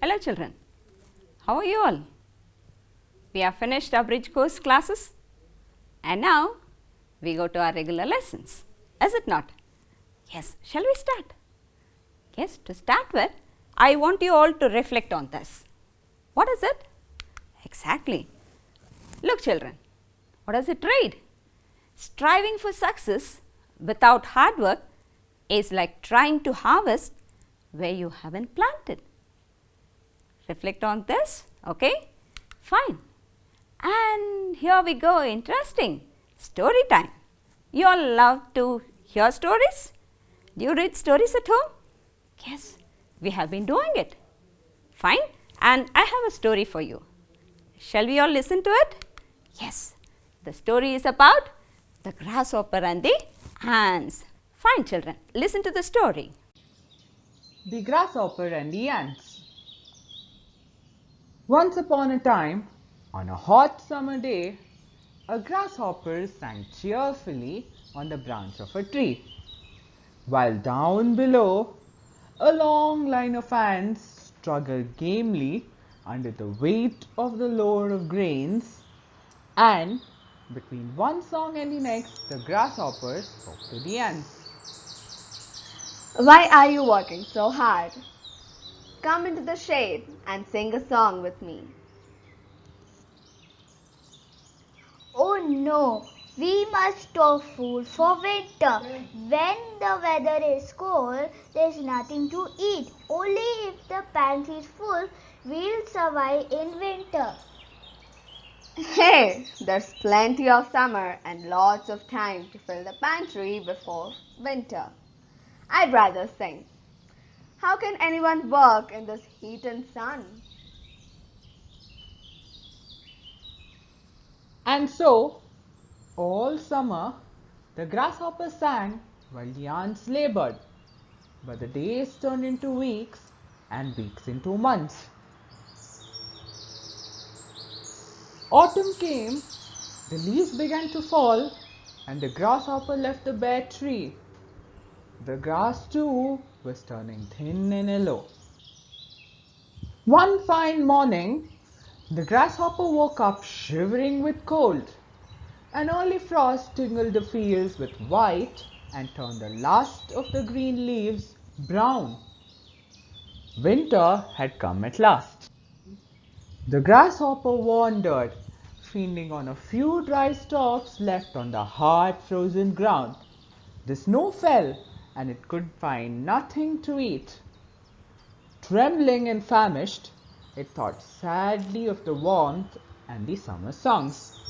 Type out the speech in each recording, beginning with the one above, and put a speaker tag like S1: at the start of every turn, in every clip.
S1: Hello children, how are you all? We have finished our bridge course classes and now we go to our regular lessons, is it not? Yes, shall we start? Yes, to start with, I want you all to reflect on this. What is it? Exactly. Look children, what does it read? Striving for success without hard work is like trying to harvest where you haven't planted. Reflect on this, okay? Fine. And here we go, interesting. Story time. You all love to hear stories? Do you read stories at home? Yes, we have been doing it. Fine. And I have a story for you. Shall we all listen to it? Yes. The story is about the grasshopper and the ants. Fine children, listen to the story.
S2: The Grasshopper and the Ants. Once upon a time, on a hot summer day, a grasshopper sang cheerfully on the branch of a tree, while down below, a long line of ants struggled gamely under the weight of the load of grains, and between one song and the next, the grasshopper spoke to the ants.
S3: Why are you working so hard? Come into the shade and sing a song with me.
S4: Oh no, we must store food for winter. When the weather is cold, there's nothing to eat. Only if the pantry is full, we'll survive in winter.
S3: Hey, there's plenty of summer and lots of time to fill the pantry before winter. I'd rather sing. How can anyone work in this heat and sun?
S2: And so, all summer, the grasshopper sang while the ants labored. But the days turned into weeks and weeks into months. Autumn came, the leaves began to fall, and the grasshopper left the bare tree. The grass too was turning thin and yellow. One fine morning, the grasshopper woke up shivering with cold. An early frost tingled the fields with white and turned the last of the green leaves brown. Winter had come at last. The grasshopper wandered, feeding on a few dry stalks left on the hard frozen ground. The snow fell and it could find nothing to eat. Trembling and famished, it thought sadly of the warmth and the summer songs.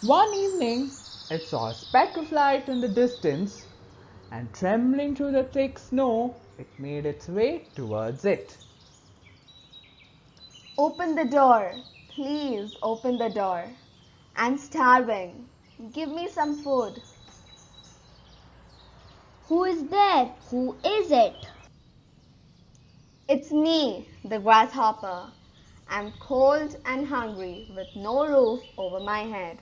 S2: One evening, it saw a speck of light in the distance, and trembling through the thick snow, it made its way towards it.
S3: Open the door. Please open the door. I'm starving. Give me some food.
S4: Who is there? Who is it?
S3: It's me, the grasshopper. I'm cold and hungry with no roof over my head.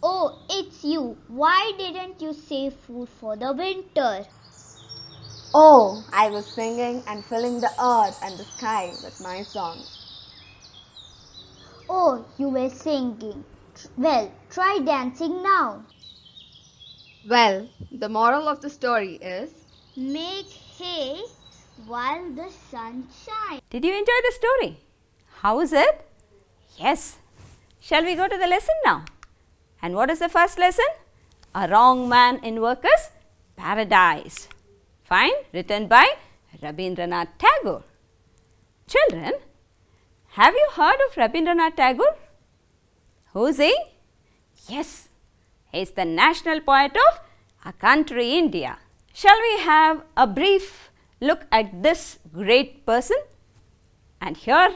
S4: Oh, it's you. Why didn't you save food for the winter?
S3: Oh, I was singing and filling the earth and the sky with my song.
S4: Oh, you were singing. Well, try dancing now.
S3: Well, the moral of the story is
S4: Make hay while the sun shines.
S1: Did you enjoy the story? How is it? Yes. Shall we go to the lesson now? And what is the first lesson? A wrong man in workers' paradise. Fine, written by Rabindranath Tagore. Children, have you heard of Rabindranath Tagore? Who is he? Yes, he is the national poet of our country, India. Shall we have a brief look at this great person? And here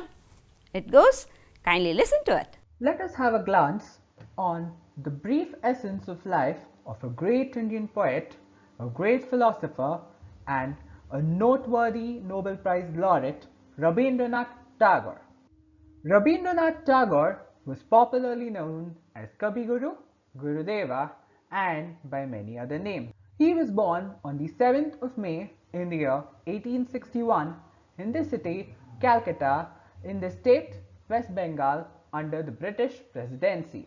S1: it goes. Kindly listen to it.
S2: Let us have a glance on the brief essence of life of a great Indian poet, a great philosopher, and a noteworthy Nobel Prize laureate, Rabindranath Tagore. Rabindranath Tagore was popularly known as Kavi Guru, Gurudeva, and by many other names. He was born on the 7th of May in the year 1861 in the city Calcutta in the state West Bengal under the British Presidency.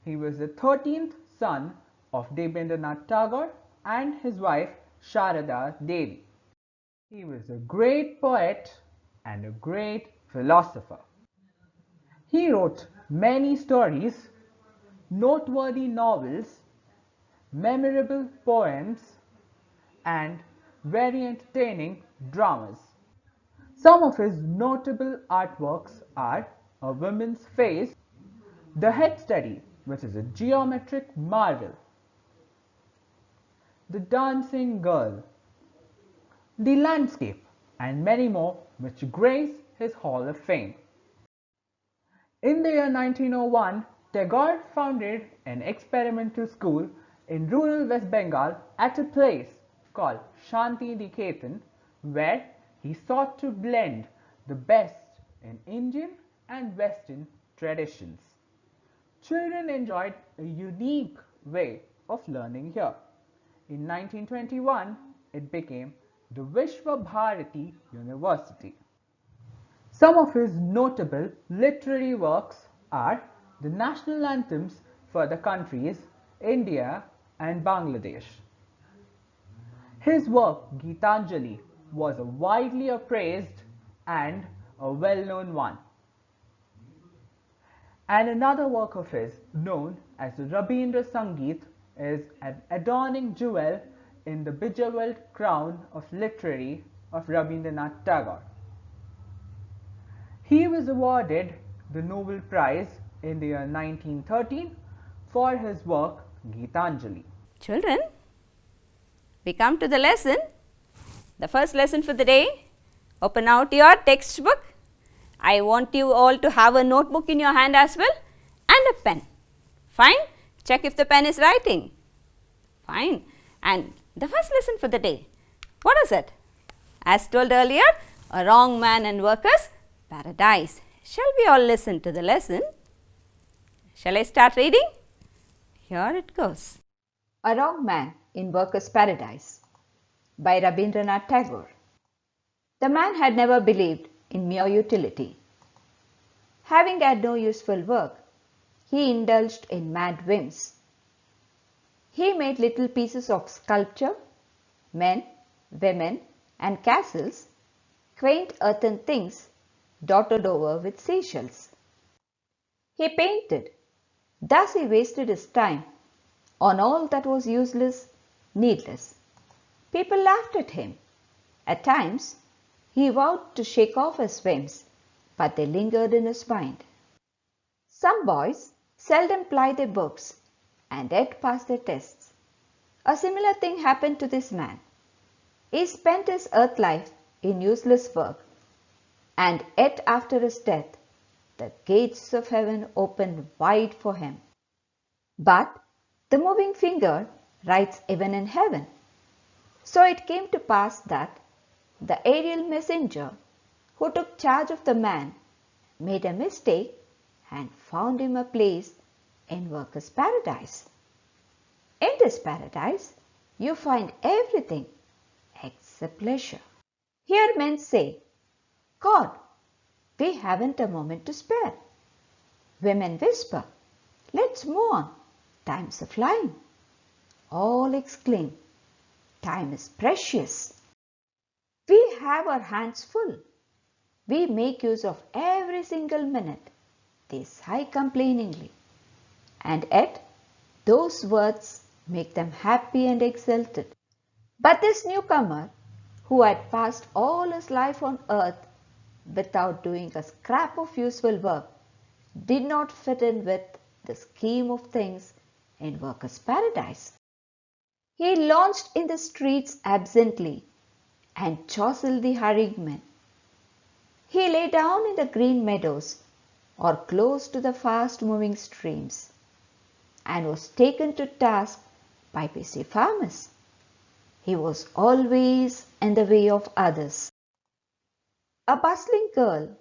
S2: He was the 13th son of Debendranath Tagore and his wife Sharada Devi. He was a great poet and a great philosopher. He wrote many stories, noteworthy novels, memorable poems, and very entertaining dramas. Some of his notable artworks are A Woman's Face, The Head Study, which is a geometric marvel, The Dancing Girl, The Landscape, and many more which grace his Hall of Fame. In the year 1901, Tagore founded an experimental school in rural West Bengal at a place called Shanti Niketan, where he sought to blend the best in Indian and Western traditions. Children enjoyed a unique way of learning here. In 1921, it became the Vishwa Bharati University. Some of his notable literary works are the national anthems for the countries India and Bangladesh. His work Gitanjali was a widely appraised and a well-known one. And another work of his, known as the Rabindra Sangeet, is an adorning jewel in the bejeweled crown of literature of Rabindranath Tagore. He was awarded the Nobel Prize in the year 1913 for his work Gitanjali.
S1: Children, we come to the lesson. The first lesson for the day. Open out your textbook. I want you all to have a notebook in your hand as well and a pen. Fine? Check if the pen is writing. Fine. And the first lesson for the day. What is it? As told earlier, a wrong man in workers' paradise. Shall we all listen to the lesson? Shall I start reading? Here it goes.
S5: A Wrong Man in Workers' Paradise by Rabindranath Tagore. The man had never believed in mere utility. Having had no useful work, he indulged in mad whims. He made little pieces of sculpture, men, women, and castles, quaint earthen things dotted over with seashells. He painted. Thus he wasted his time on all that was useless, needless. People laughed at him. At times, he vowed to shake off his whims, but they lingered in his mind. Some boys seldom ply their books and yet pass their tests. A similar thing happened to this man. He spent his earth life in useless work, and yet after his death, the gates of heaven opened wide for him. But the moving finger writes even in heaven. So it came to pass that the aerial messenger who took charge of the man made a mistake and found him a place in workers' paradise. In this paradise, you find everything except leisure. Here men say, God, we haven't a moment to spare. Women whisper, let's move on, time's a-flying. All exclaim, time is precious. We have our hands full. We make use of every single minute. They sigh complainingly. And yet, those words make them happy and exultant. But this newcomer, who had passed all his life on earth without doing a scrap of useful work, did not fit in with the scheme of things in workers' paradise. He launched in the streets absently and jostled the hurrying men. He lay down in the green meadows or close to the fast-moving streams and was taken to task by busy farmers. He was always in the way of others. A bustling girl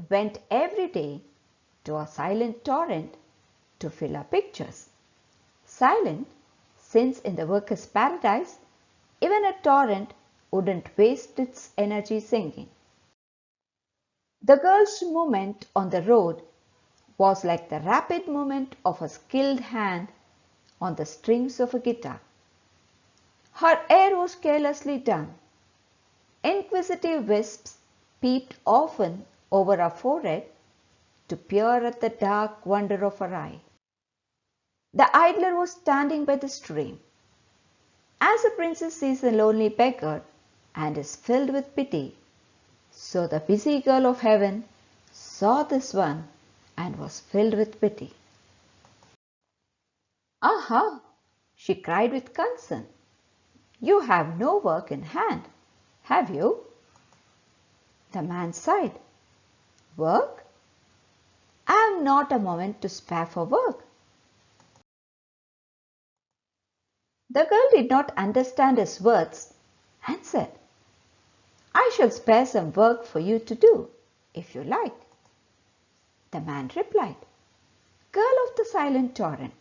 S5: went every day to a silent torrent to fill her pictures. Silent, since in the workers' paradise, even a torrent wouldn't waste its energy singing. The girl's movement on the road was like the rapid movement of a skilled hand on the strings of a guitar. Her hair was carelessly done. Inquisitive wisps peeped often over her forehead to peer at the dark wonder of her eye. The idler was standing by the stream. As a princess sees a lonely beggar and is filled with pity, so the busy girl of heaven saw this one and was filled with pity. "Aha!" she cried with concern. "You have no work in hand, have you?" The man sighed. "Work? I have not a moment to spare for work." The girl did not understand his words and said, "I shall spare some work for you to do, if you like." The man replied, "Girl of the silent torrent,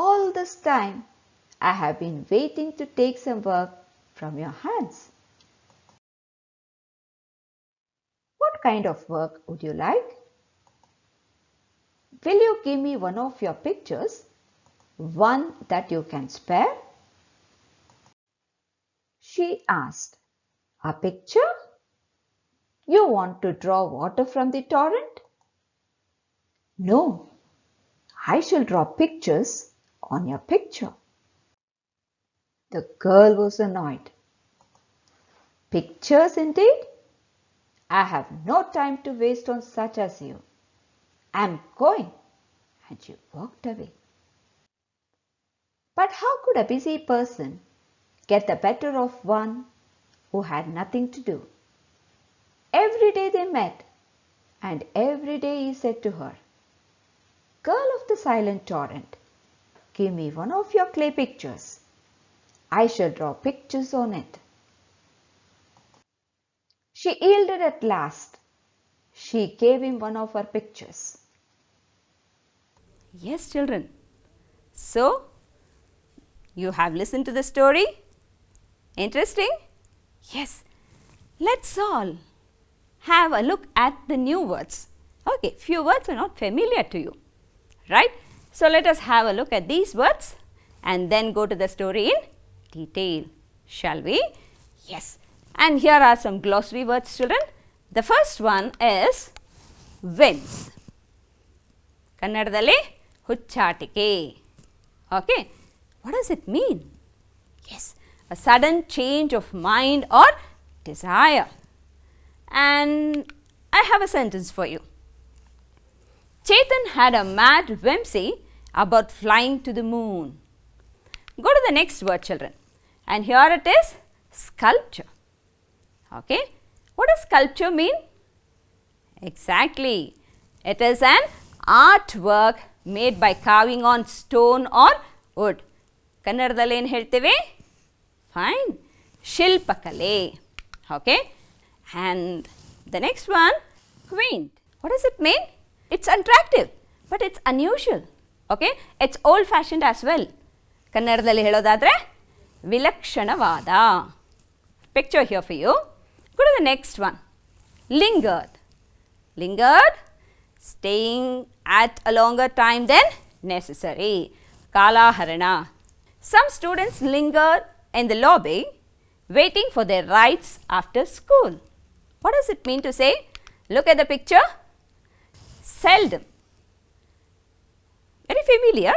S5: all this time I have been waiting to take some work from your hands. What kind of work would you like? Will you give me one of your pictures, one that you can spare?" She asked, "A picture? You want to draw water from the torrent?" "No, I shall draw pictures on your picture." The girl was annoyed. "Pictures indeed? I have no time to waste on such as you. I am going." And she walked away. But how could a busy person get the better of one who had nothing to do? Every day they met, and every day he said to her, "Girl of the silent torrent, give me one of your clay pictures. I shall draw pictures on it." She yielded at last. She gave him one of her pictures.
S1: Yes, children. So, you have listened to the story? Interesting? Yes. Let's all have a look at the new words. Okay, few words are not familiar to you, right? So, let us have a look at these words and then go to the story in detail, shall we? Yes. And here are some glossary words, children. The first one is wince. Kannadadalli huchatike. Okay. What does it mean? Yes, a sudden change of mind or desire. And I have a sentence for you. Chetan had a mad whimsy about flying to the moon. Go to the next word, children. And here it is sculpture. Okay. What does sculpture mean? Exactly. It is an artwork made by carving on stone or wood. ಕನ್ನಡದಲ್ಲಿ ಏನು ಹೇಳ್ತೇವೆ? Fine. ಶಿಲ್ಪಕಲೆ. Okay. And the next one, quaint. What does it mean? It's attractive, but it's unusual. Okay. It's old fashioned as well. ಕನ್ನಡದಲ್ಲಿ ಹೇಳೋದಾದರೆ ವಿಲಕ್ಷಣವಾದ. Picture here for you. Go to the next one. Lingered. Lingered, staying at a longer time than necessary. Kalaharana. Some students linger in the lobby waiting for their rides after school. What does it mean to say? Look at the picture. Seldom. Very familiar,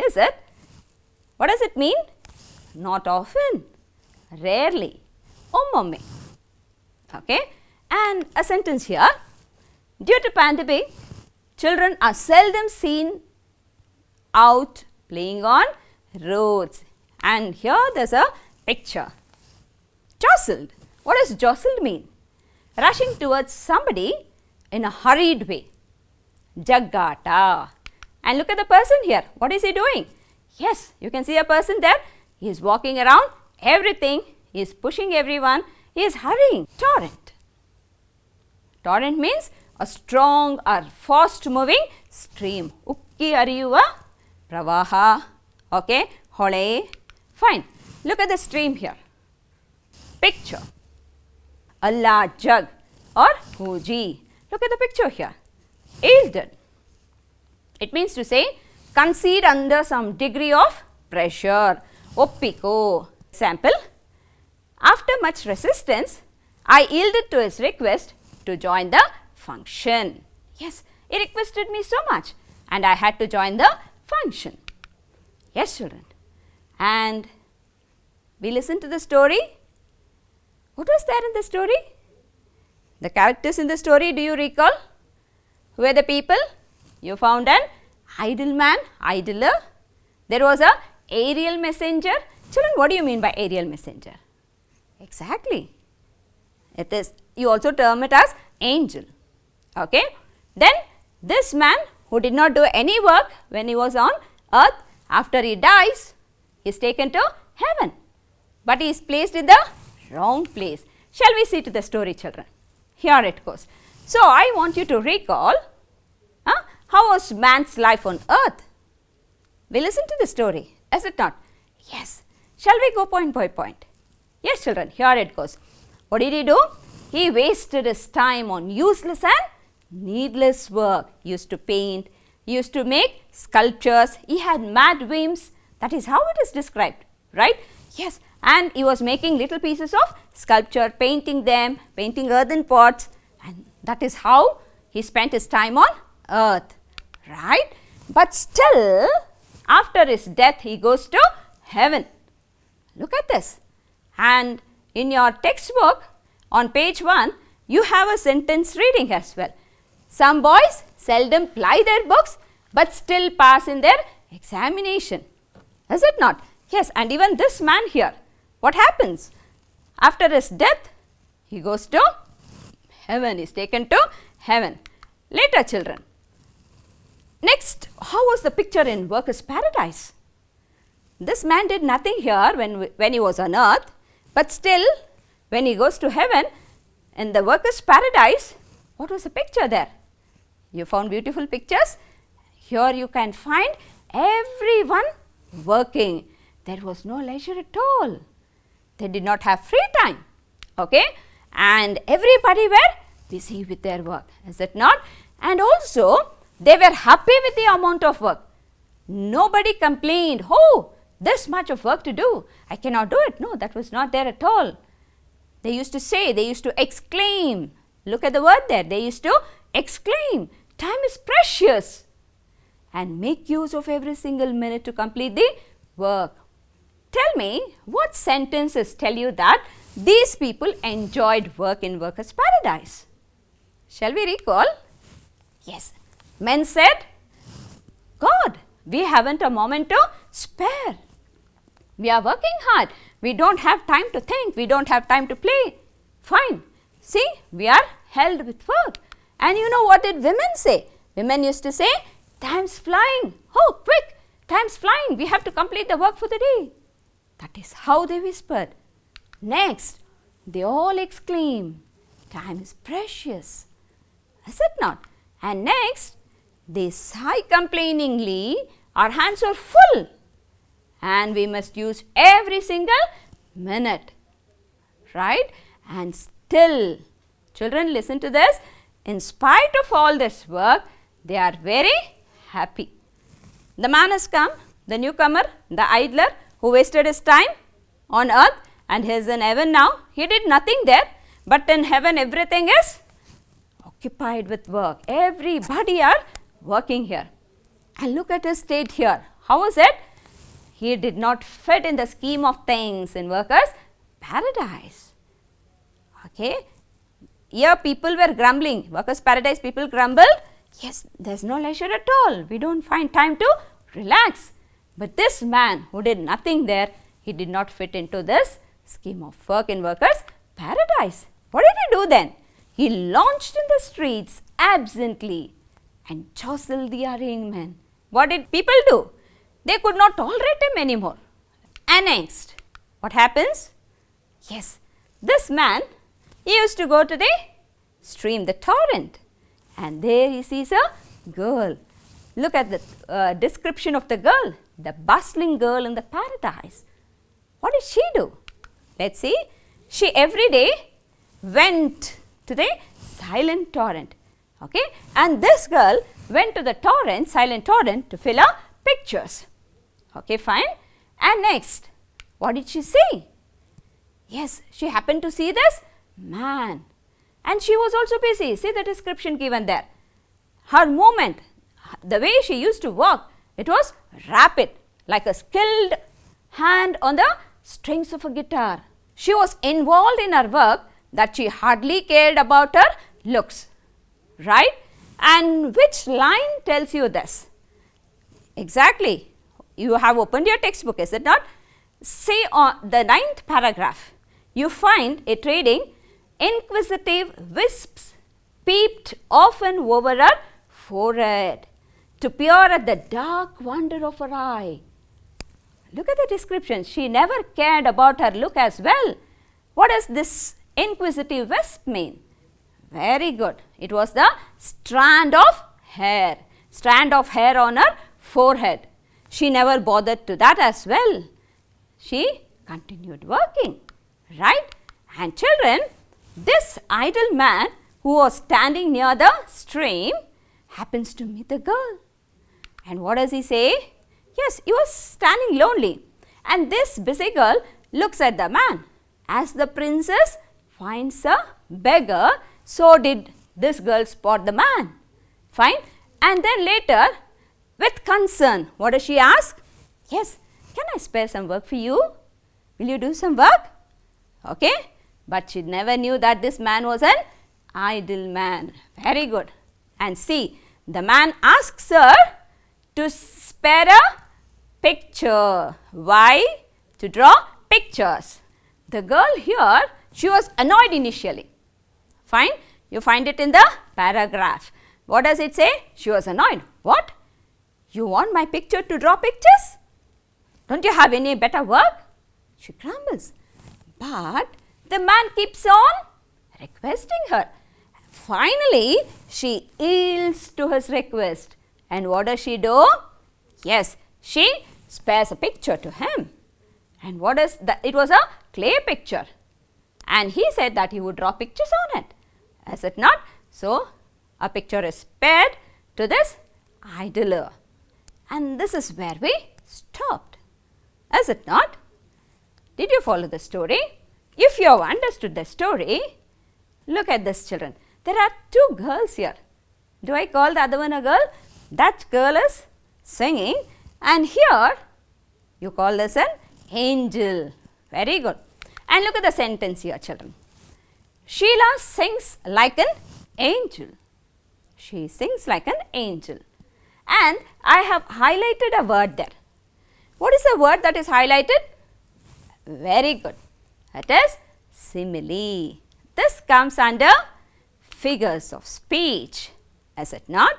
S1: is it? What does it mean? Not often, rarely, ommomme. Okay. And a sentence here. Due to pandemic, children are seldom seen out playing on roads. And here there is a picture. Jostled. What does jostled mean? Rushing towards somebody in a hurried way. Jaggata. And look at the person here. What is he doing? Yes, you can see a person there. He is walking around everything. He is pushing everyone. He is hurrying. Torrent. Torrent means a strong or fast moving stream. Ukki ariyuva pravaha. Okay. Hole. Fine. Look at the stream here. Picture. A large jug or hoji. Look at the picture here. Yielded. It means to say concede under some degree of pressure. Oppiko. Sample. After much resistance, I yielded to his request to join the function. Yes, he requested me so much and I had to join the function. Yes, children. And we listen to the story. What was there in the story? The characters in the story, do you recall? Who were the people? You found an idle man, idler. There was a aerial messenger. Children, what do you mean by aerial messenger? Exactly. It is, you also term it as angel. Okay. Then this man who did not do any work when he was on earth, after he dies, is taken to heaven. But he is placed in the wrong place. Shall we see to the story, children? Here it goes. So, I want you to recall how was man's life on earth? We listen to the story, is it not? Yes. Shall we go point by point? Yes, children, here it goes. What did he do? He wasted his time on useless and needless work. He used to paint, he used to make sculptures, he had mad whims. That is how it is described, right? Yes, and he was making little pieces of sculpture, painting them, painting earthen pots, and that is how he spent his time on earth, right? But still, after his death, he goes to heaven. Look at this. And in your textbook, on page 1, you have a sentence reading as well. Some boys seldom ply their books, but still pass in their examination. Is it not? Yes, and even this man here, what happens? After his death, he goes to heaven, he is taken to heaven. Later, children. Next, how was the picture in workers' paradise? This man did nothing here when he was on earth, but still, when he goes to heaven, in the workers' paradise, what was the picture there? You found beautiful pictures? Here you can find everyone working. There was no leisure at all. They did not have free time. Okay? And everybody were busy with their work. Is it not? And also, they were happy with the amount of work. Nobody complained, oh, this much of work to do, I cannot do it. No, that was not there at all. They used to say, they used to exclaim. Look at the word there. They used to exclaim, time is precious, and make use of every single minute to complete the work. Tell me, what sentences tell you that these people enjoyed work in workers' paradise? Shall we recall? Yes. Men said, God, we haven't a moment to spare. We are working hard. We don't have time to think. We don't have time to play. Fine. See, we are held with work. And you know what did women say? Women used to say, time's flying. Oh, quick, time's flying. We have to complete the work for the day. That is how they whispered. Next, they all exclaim, time is precious. Is it not? And next, they sigh complainingly, our hands are full and we must use every single minute, right? And still, children, listen to this, in spite of all this work, they are very happy. The man has come, the newcomer, the idler who wasted his time on earth and he is in heaven now. He did nothing there, but in heaven everything is occupied with work. Everybody are working here. And look at his state here. How was it? He did not fit in the scheme of things in workers' paradise. Okay. Here people were grumbling. Workers' paradise people grumbled. Yes, there is no leisure at all. We don't find time to relax. But this man who did nothing there, he did not fit into this scheme of work in workers' paradise. What did he do then? He launched in the streets absently and jostled the erring men. What did people do? They could not tolerate him anymore. And next, what happens? Yes, this man, he used to go to the stream, the torrent, and there he sees a girl. Look at the description of the girl. the bustling girl in the paradise. What did she do? Let's see. She every day went to the silent torrent. Okay, and this girl went to the torrent, silent torrent, to fill her pictures. Okay, fine. And next, what did she see? Yes, she happened to see this man, and she was also busy. See the description given there. Her movement, the way she used to walk, it was rapid, like a skilled hand on the strings of a guitar. She was involved in her work that she hardly cared about her looks. Right? And which line tells you this? Exactly. You have opened your textbook, is it not? Say on the 9th paragraph, you find it reading, inquisitive wisps peeped often over her forehead to peer at the dark wonder of her eye. Look at the description. She never cared about her look as well. What does this inquisitive wisp mean? Very good. It was the strand of hair on her forehead. She never bothered to that as well. She continued working, right? And children, this idle man who was standing near the stream happens to meet the girl. And what does he say? Yes, he was standing lonely. And this busy girl looks at the man. As the princess finds a beggar, so did this girl spot the man. Fine. And then later, with concern, what does she ask? Yes, can I spare some work for you? Will you do some work? Okay. But she never knew that this man was an idle man. Very good. And see, the man asks her to spare a picture. Why? To draw pictures. The girl here, she was annoyed initially. Fine. You find it in the paragraph. What does it say? She was annoyed. What? You want my picture to draw pictures? Don't you have any better work? She grumbles. But the man keeps on requesting her. Finally, she yields to his request. And what does she do? Yes, she spares a picture to him. And what is that? It was a clay picture. And he said that he would draw pictures on it. Is it not? So, a picture is spared to this idler. And this is where we stopped. Is it not? Did you follow the story? If you have understood the story, look at this, children. There are two girls here. Do I call the other one a girl? That girl is singing, and here you call this an angel. Very good. And look at the sentence here, children. Sheila sings like an angel. She sings like an angel. And I have highlighted a word there. What is the word that is highlighted? Very good. It is simile. This comes under figures of speech. Is it not?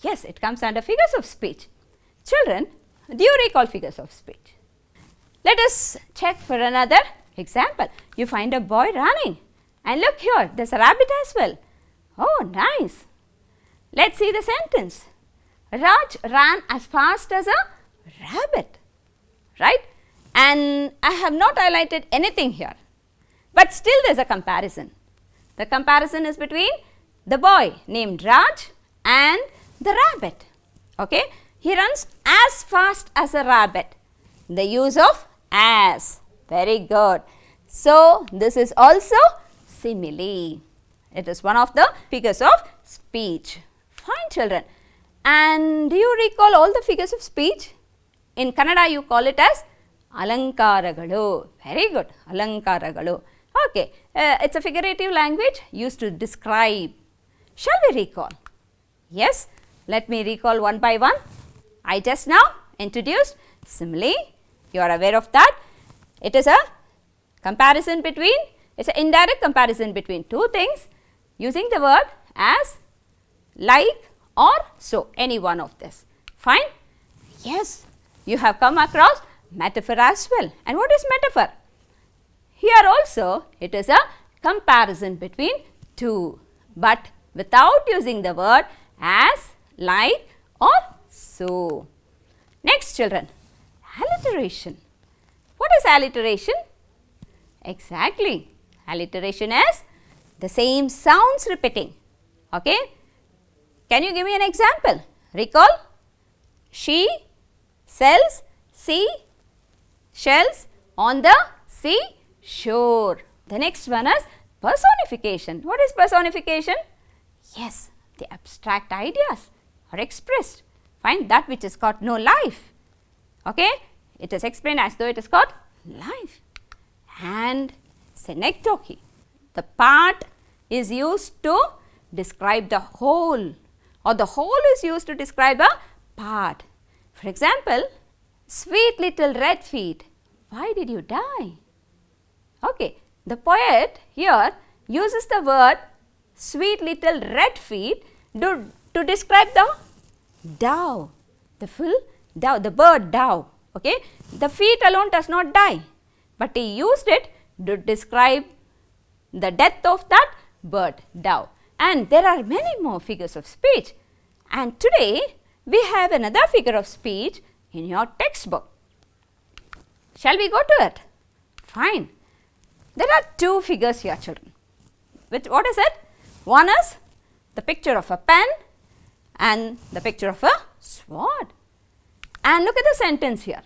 S1: Yes, it comes under figures of speech. Children, do you recall figures of speech? Let us check for another example. You find a boy running. And look here, there is a rabbit as well. Oh, nice. Let's see the sentence. Raj ran as fast as a rabbit. Right? And I have not highlighted anything here. But still there is a comparison. The comparison is between the boy named Raj and the rabbit. Okay? He runs as fast as a rabbit. The use of as. Very good. So, this is also simile. It is one of the figures of speech. Fine, children. And do you recall all the figures of speech? In Kannada, you call it as alankaragalu. Very good. Alankaragalu. Okay. It's a figurative language used to describe. Shall we recall? Yes. Let me recall one by one. I just now introduced simile. You are aware of that. It is a comparison between, it's an indirect comparison between two things using the word as, like or so, any one of this. Fine? Yes, you have come across metaphor as well. And what is metaphor? Here also it is a comparison between two, but without using the word as, like or so. Next, children, alliteration. What is alliteration? Exactly. Alliteration is the same sounds repeating. Okay. Can you give me an example? Recall. She sells shells on the seashore. The next one is personification. What is personification? Yes, the abstract ideas are expressed. Find that which has got no life. Okay. It is explained as though it has got life. And synecdoche. The part is used to describe the whole, or the whole is used to describe a part. For example, sweet little red feet, why did you die? Okay, the poet here uses the word sweet little red feet to describe the dove, the full dove, the bird dove. Okay, the feet alone does not die, but he used it to describe the death of that bird dove. And there are many more figures of speech. And today we have another figure of speech in your textbook. Shall we go to it? Fine. There are two figures here, children. What is it? One is the picture of a pen and the picture of a sword. And look at the sentence here.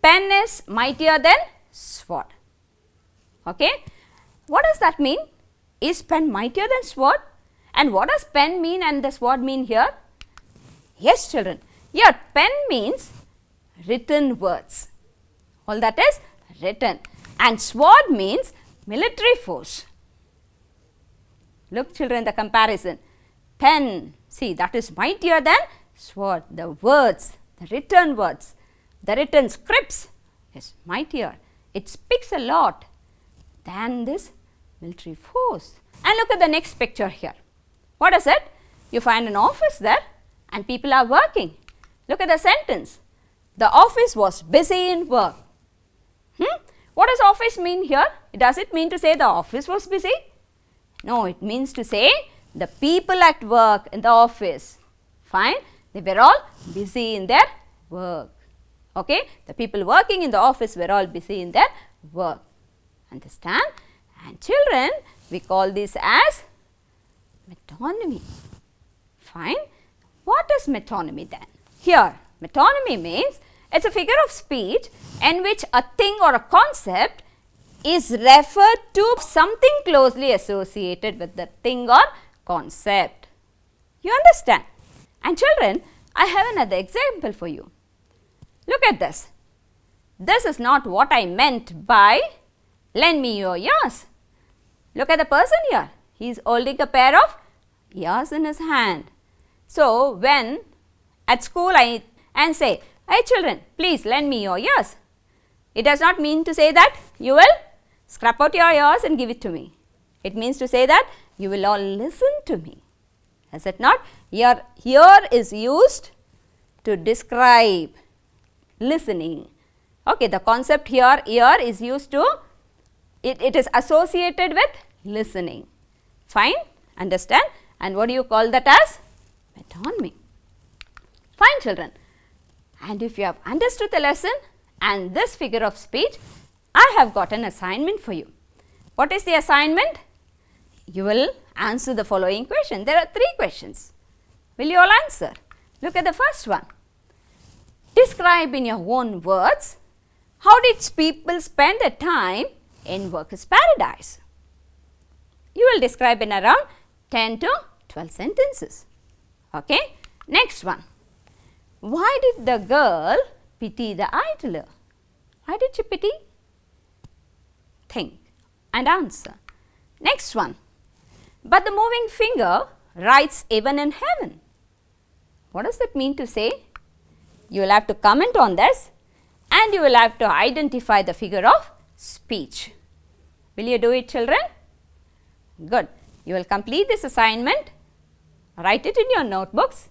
S1: Pen is mightier than sword. Okay. What does that mean? Is pen mightier than sword? And what does pen mean and the sword mean here? Yes, children. Here pen means written words. All that is written. And sword means military force. Look, children, the comparison. Pen, see, that is mightier than sword. The words, the written scripts is mightier. It speaks a lot than this military force. And look at the next picture here. What is it? You find an office there and people are working. Look at the sentence. The office was busy in work. What does office mean here? Does it mean to say the office was busy? No, it means to say the people at work in the office. Fine. They were all busy in their work. Okay. The people working in the office were all busy in their work. Understand? And children, we call this as metonymy. Fine. What is metonymy then? Here, metonymy means it's a figure of speech in which a thing or a concept is referred to something closely associated with the thing or concept. You understand? And children, I have another example for you. Look at this. This is not what I meant by lend me your ears. Look at the person here. He is holding a pair of ears in his hand. So, when at school I say, hey children, please lend me your ears. It does not mean to say that you will scrap out your ears and give it to me. It means to say that you will all listen to me. Is it not? Here is used to describe listening. Okay, the concept here, ear is used to, it is associated with listening. Fine? Understand? And what do you call that as? Metonymy. Fine, children. And if you have understood the lesson and this figure of speech, I have got an assignment for you. What is the assignment? You will answer the following question. There are 3 questions. Will you all answer? Look at the first one. Describe in your own words, how did people spend their time in workers' paradise? You will describe in around 10 to 12 sentences. Okay. Next one. Why did the girl pity the idler? Why did she pity? Think and answer. Next one. But the moving finger writes even in heaven. What does that mean to say? You will have to comment on this and you will have to identify the figure of speech. Will you do it, children? Good. You will complete this assignment, write it in your notebooks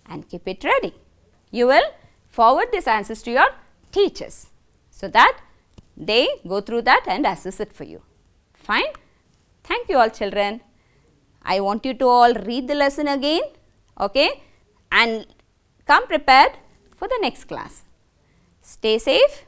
S1: and keep it ready. You will forward these answers to your teachers so that they go through that and assess it for you. Fine? Thank you all, children. I want you to all read the lesson again, okay, and come prepared for the next class. Stay safe.